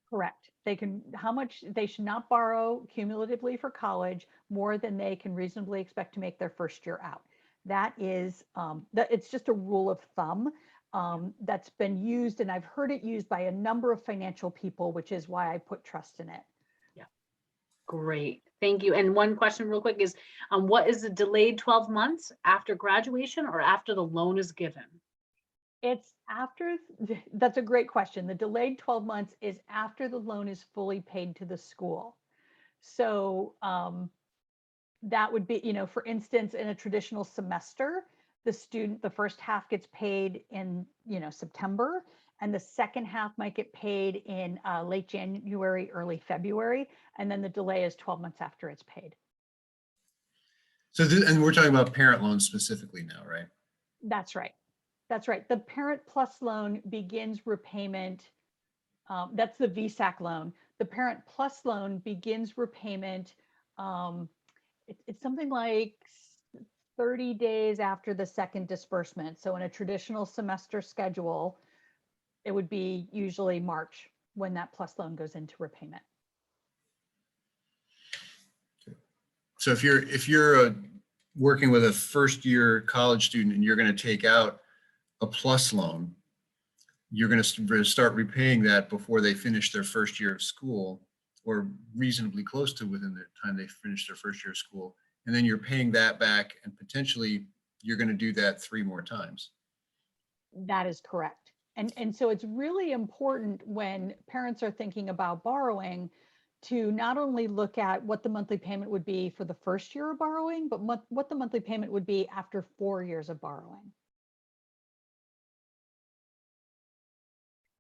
Correct. They can, how much they should not borrow cumulatively for college more than they can reasonably expect to make their first year out. That is, that it's just a rule of thumb that's been used, and I've heard it used by a number of financial people, which is why I put trust in it. Great, thank you. And one question real quick is, what is the delayed 12 months after graduation or after the loan is given? It's after, that's a great question. The delayed 12 months is after the loan is fully paid to the school. So that would be, you know, for instance, in a traditional semester, the first half gets paid in, you know, September, and the second half might get paid in late January, early February, and then the delay is 12 months after it's paid. So, and we're talking about parent loans specifically now, right? That's right. That's right. The Parent Plus loan begins repayment. That's the VSAC loan. The Parent Plus loan begins repayment. It's something like 30 days after the second disbursement. So in a traditional semester schedule, it would be usually March when that Plus loan goes into repayment. So if you're working with a first year college student and you're going to take out a Plus loan, you're going to start repaying that before they finish their first year of school, or reasonably close to within the time they finish their first year of school. And then you're paying that back, and potentially you're going to do that 3 more times. That is correct. And so it's really important when parents are thinking about borrowing to not only look at what the monthly payment would be for the first year of borrowing, but what the monthly payment would be after 4 years of borrowing.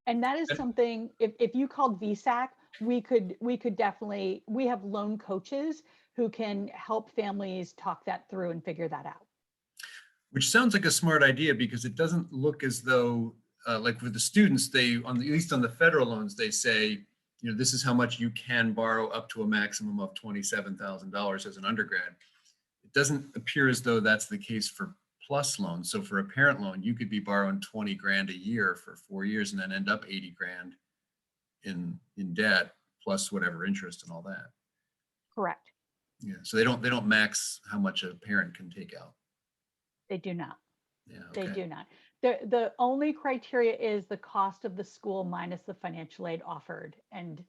And that is something, if you called VSAC, we could definitely, we have loan coaches who can help families talk that through and figure that out. Which sounds like a smart idea, because it doesn't look as though, like with the students, at least on the federal loans, they say, you know, this is how much you can borrow up to a maximum of $27,000 as an undergrad. It doesn't appear as though that's the case for Plus loans. So for a parent loan, you could be borrowing 20 grand a year for 4 years and then end up 80 grand in debt, plus whatever interest and all that. Correct. Yeah. So they don't max how much a parent can take out. They do not. Yeah. They Okay. do not. The only criteria is the cost of the school minus the financial aid offered. And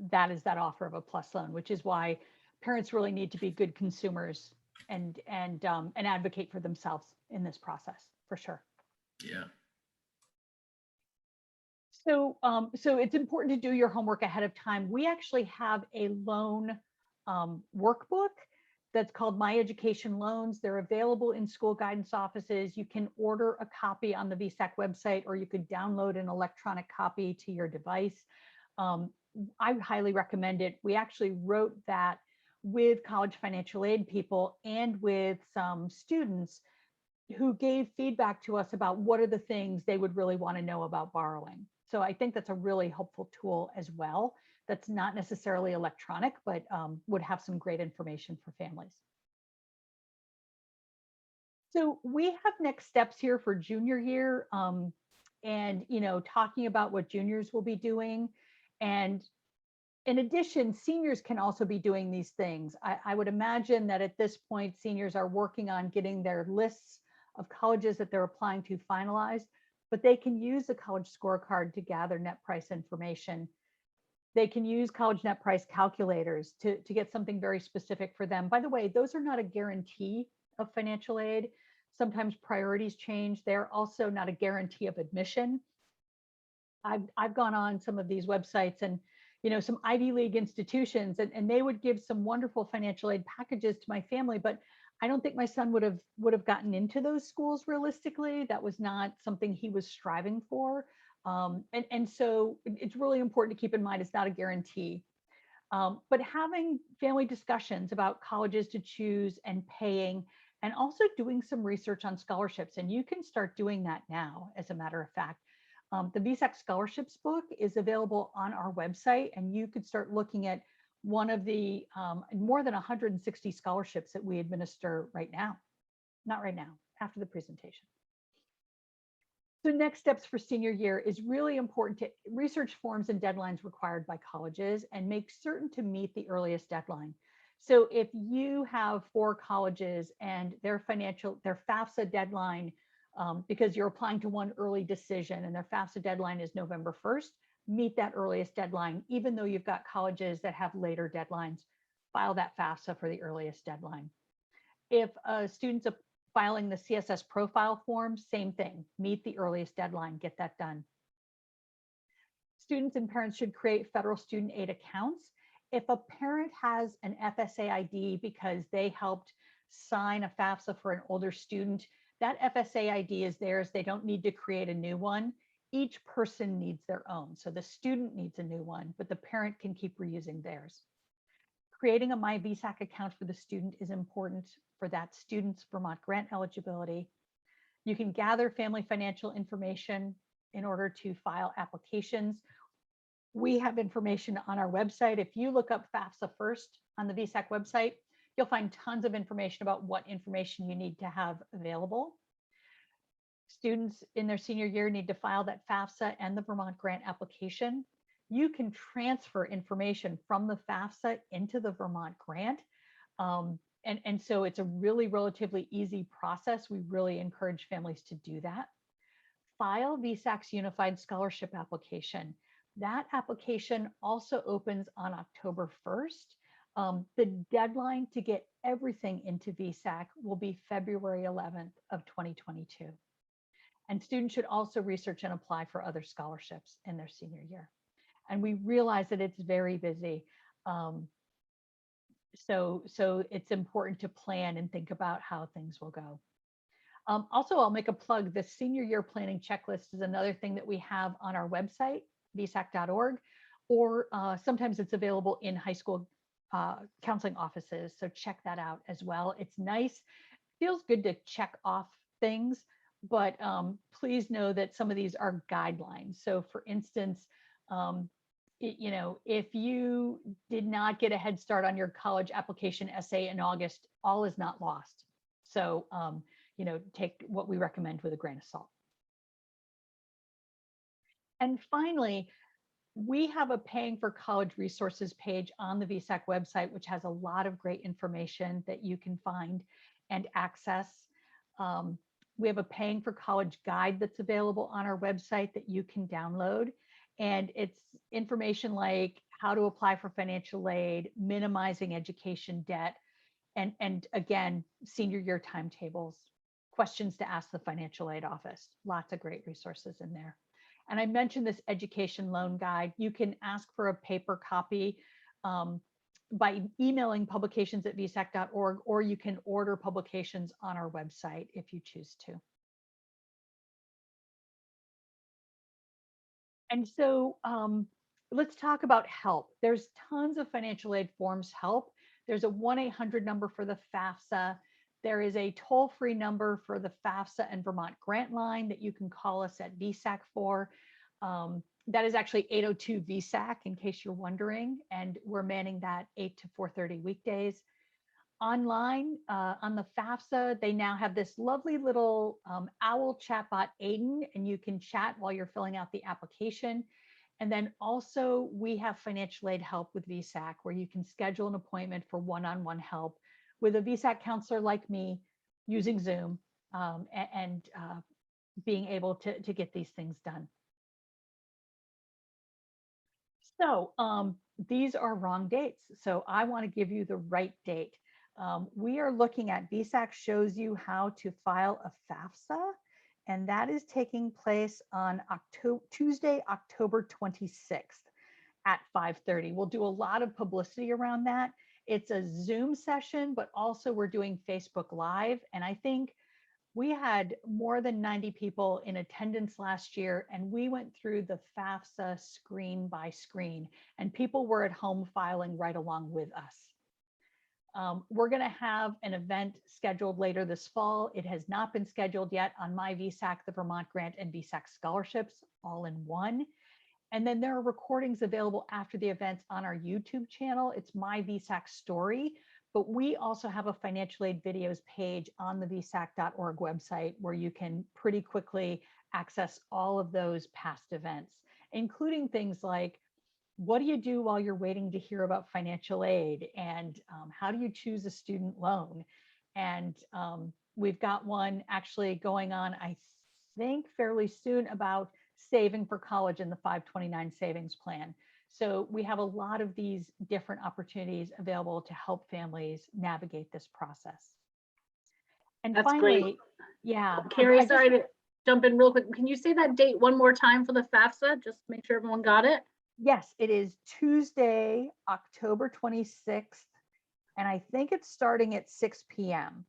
that is that offer of a Plus loan, which is why parents really need to be good consumers and advocate for themselves in this process, for sure. Yeah. So it's important to do your homework ahead of time. We actually have a loan workbook that's called My Education Loans. They're available in school guidance offices. You can order a copy on the VSAC website, or you could download an electronic copy to your device. I highly recommend it. We actually wrote that with college financial aid people and with some students who gave feedback to us about what are the things they would really want to know about borrowing. So I think that's a really helpful tool as well. That's not necessarily electronic, but would have some great information for families. So we have next steps here for junior year, and talking about what juniors will be doing. And in addition, seniors can also be doing these things. I would imagine that at this point, seniors are working on getting their lists of colleges that they're applying to finalized, but they can use the college scorecard to gather net price information. They can use college net price calculators to get something very specific for them. By the way, those are not a guarantee of financial aid. Sometimes priorities change. They're also not a guarantee of admission. I've gone on some of these websites and some Ivy League institutions, and they would give some wonderful financial aid packages to my family, but I don't think my son would have gotten into those schools realistically. That was not something he was striving for. And so it's really important to keep in mind it's not a guarantee. But having family discussions about colleges to choose and paying, and also doing some research on scholarships. And you can start doing that now, as a matter of fact. The VSAC scholarships book is available on our website, and you could start looking at one of the more than 160 scholarships that we administer right now. Not right now, after the presentation. So next steps for senior year is really important to research forms and deadlines required by colleges and make certain to meet the earliest deadline. So if you have 4 colleges and their FAFSA deadline, because you're applying to one early decision and their FAFSA deadline is November 1st, meet that earliest deadline, even though you've got colleges that have later deadlines, file that FAFSA for the earliest deadline. If students are filing the CSS profile form, same thing, meet the earliest deadline, get that done. Students and parents should create federal student aid accounts. If a parent has an FSA ID because they helped sign a FAFSA for an older student, that FSA ID is theirs. They don't need to create a new one. Each person needs their own. So the student needs a new one, but the parent can keep reusing theirs. Creating a My VSAC account for the student is important for that student's Vermont grant eligibility. You can gather family financial information in order to file applications. We have information on our website. If you look up FAFSA first on the VSAC website, you'll find tons of information about what information you need to have available. Students in their senior year need to file that FAFSA and the Vermont grant application. You can transfer information from the FAFSA into the Vermont grant. And so it's a really relatively easy process. We really encourage families to do that. File VSAC's Unified Scholarship application. That application also opens on October 1st. The deadline to get everything into VSAC will be February 11th of 2022. And students should also research and apply for other scholarships in their senior year. And we realize that it's very busy. So it's important to plan and think about how things will go. Also, I'll make a plug. The senior year planning checklist is another thing that we have on our website, vsac.org, or sometimes it's available in high school counseling offices. So check that out as well. It's nice. Feels good to check off things, but please know that some of these are guidelines. So for instance, if you did not get a head start on your college application essay in August, all is not lost. So, take what we recommend with a grain of salt. And finally, we have a Paying for College resources page on the VSAC website, which has a lot of great information that you can find and access. We have a Paying for College guide that's available on our website that you can download. And it's information like how to apply for financial aid, minimizing education debt, and again, senior year timetables, questions to ask the financial aid office. Lots of great resources in there. And I mentioned this education loan guide. You can ask for a paper copy by emailing publications@vsac.org, or you can order publications on our website if you choose to. And so let's talk about help. There's tons of financial aid forms help. There's a 1-800 number for the FAFSA. There is a toll-free number for the FAFSA and Vermont Grant Line that you can call us at VSAC for. That is actually 802 VSAC, in case you're wondering, and we're manning that 8 to 4:30 weekdays. Online on the FAFSA, they now have this lovely little owl chatbot, Aiden, and you can chat while you're filling out the application. And then also we have financial aid help with VSAC, where you can schedule an appointment for one-on-one help with a VSAC counselor like me using Zoom and being able to get these things done. So these are wrong dates. So I want to give you the right date. We are looking at VSAC shows you how to file a FAFSA, and that is taking place on Tuesday, October 26th at 5:30. We'll do a lot of publicity around that. It's a Zoom session, but also we're doing Facebook Live. And I think we had more than 90 people in attendance last year, and we went through the FAFSA screen by screen, and people were at home filing right along with us. We're going to have an event scheduled later this fall. It has not been scheduled yet on My VSAC, the Vermont Grant, and VSAC Scholarships all in one. And then there are recordings available after the events on our YouTube channel. It's My VSAC Story, but we also have a financial aid videos page on the vsac.org website where you can pretty quickly access all of those past events, including things like, what do you do while you're waiting to hear about financial aid? And how do you choose a student loan? And we've got one actually going on, I think fairly soon, about saving for college in the 529 savings plan. So we have a lot of these different opportunities available to help families navigate this process. And That's finally, great. yeah. Carrie, sorry to jump in real quick. Can you say that date one more time for the FAFSA? Just make sure everyone got it. Yes, it is Tuesday, October 26th, and I think it's starting at 6 p.m.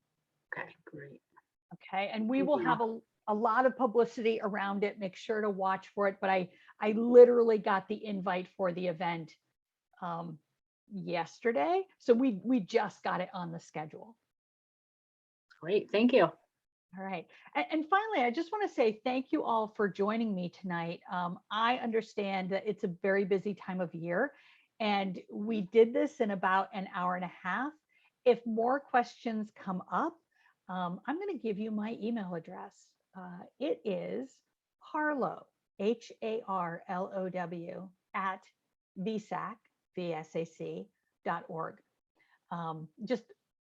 Okay, great. Okay, and we Thank will you. have a lot of publicity around it. Make sure to watch for it. But I literally got the invite for the event yesterday, so we just got it on the schedule. Great, thank you. All right. And finally, I just want to say thank you all for joining me tonight. I understand that it's a very busy time of year, and we did this in about an hour and a half. If more questions come up, I'm going to give you my email address. It is Harlow, HARLOW, at VSAC, VSAC.org. Just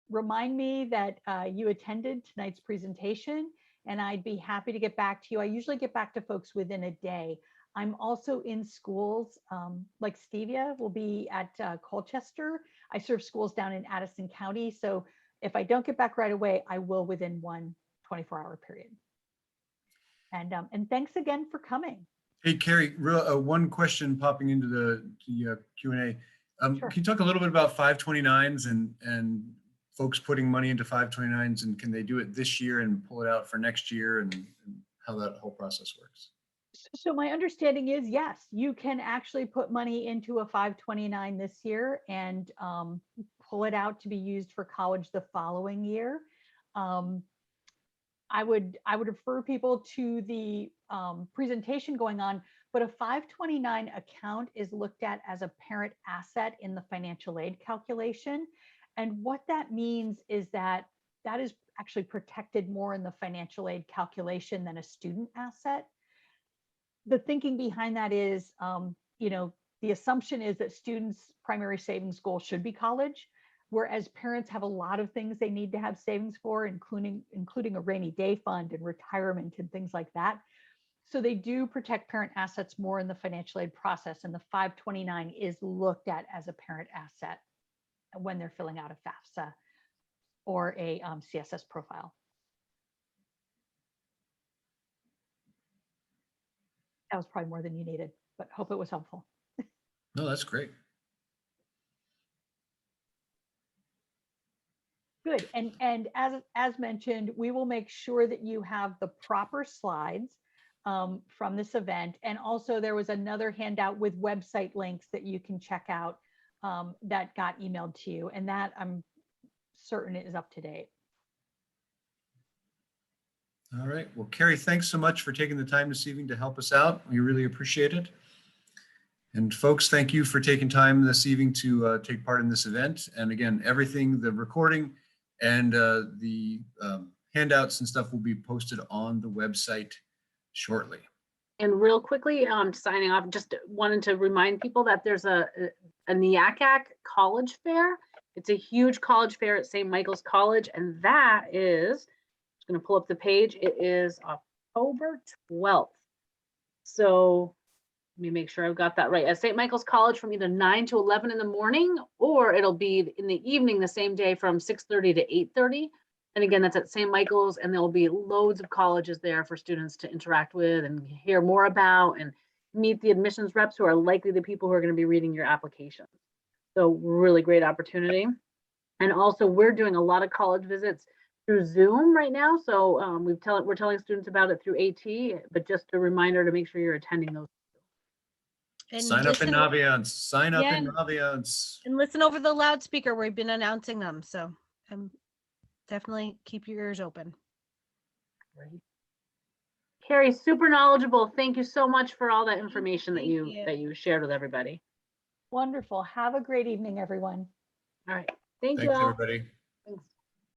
remind me that you attended tonight's presentation, and I'd be happy to get back to you. I usually get back to folks within a day. I'm also in schools, like Stevia will be at Colchester. I serve schools down in Addison County. So if I don't get back right away, I will within one 24-hour period. And thanks again for coming. Hey, Carrie, one question popping into the Q&A. Sure. Can you talk a little bit about 529s and folks putting money into 529s, and can they do it this year and pull it out for next year, and how that whole process works? So my understanding is, yes, you can actually put money into a 529 this year and pull it out to be used for college the following year. I would refer people to the presentation going on, but a 529 account is looked at as a parent asset in the financial aid calculation. And what that means is that that is actually protected more in the financial aid calculation than a student asset. The thinking behind that is, the assumption is that students' primary savings goal should be college, whereas parents have a lot of things they need to have savings for, including a rainy day fund and retirement and things like that. So they do protect parent assets more in the financial aid process, and the 529 is looked at as a parent asset when they're filling out a FAFSA or a CSS profile. That was probably more than you needed, but hope it was helpful. No, that's great. Good. And as mentioned, we will make sure that you have the proper slides from this event. And also there was another handout with website links that you can check out that got emailed to you. And that I'm certain it is up to date. All right. Well, Carrie, thanks so much for taking the time this evening to help us out. We really appreciate it. And folks, thank you for taking time this evening to take part in this event. And again, everything, the recording and the handouts and stuff will be posted on the website shortly. And real quickly, signing off, just wanted to remind people that there's a NEACAC college fair. It's a huge college fair at St. Michael's College, and that is, I'm going to pull up the page, it is October 12th. So let me make sure I've got that right. At St. Michael's College from either 9 to 11 in the morning, or it'll be in the evening the same day from 6:30 to 8:30. And again, that's at St. Michael's, and there will be loads of colleges there for students to interact with and hear more about and meet the admissions reps who are likely the people who are going to be reading your application. So really great opportunity. And also we're doing a lot of college visits through Zoom right now. So we're telling students about it through AT, but just a reminder to make sure you're attending those. And Sign up in listen- Naviance. Sign up Yeah, in Naviance. And listen over the loudspeaker. We've been announcing them. So definitely keep your ears open. Great. Carrie, super knowledgeable. Thank you so much for all that information that Thank you. you shared with everybody. Wonderful. Have a great evening, everyone. All right. Thank you Thanks, all. everybody.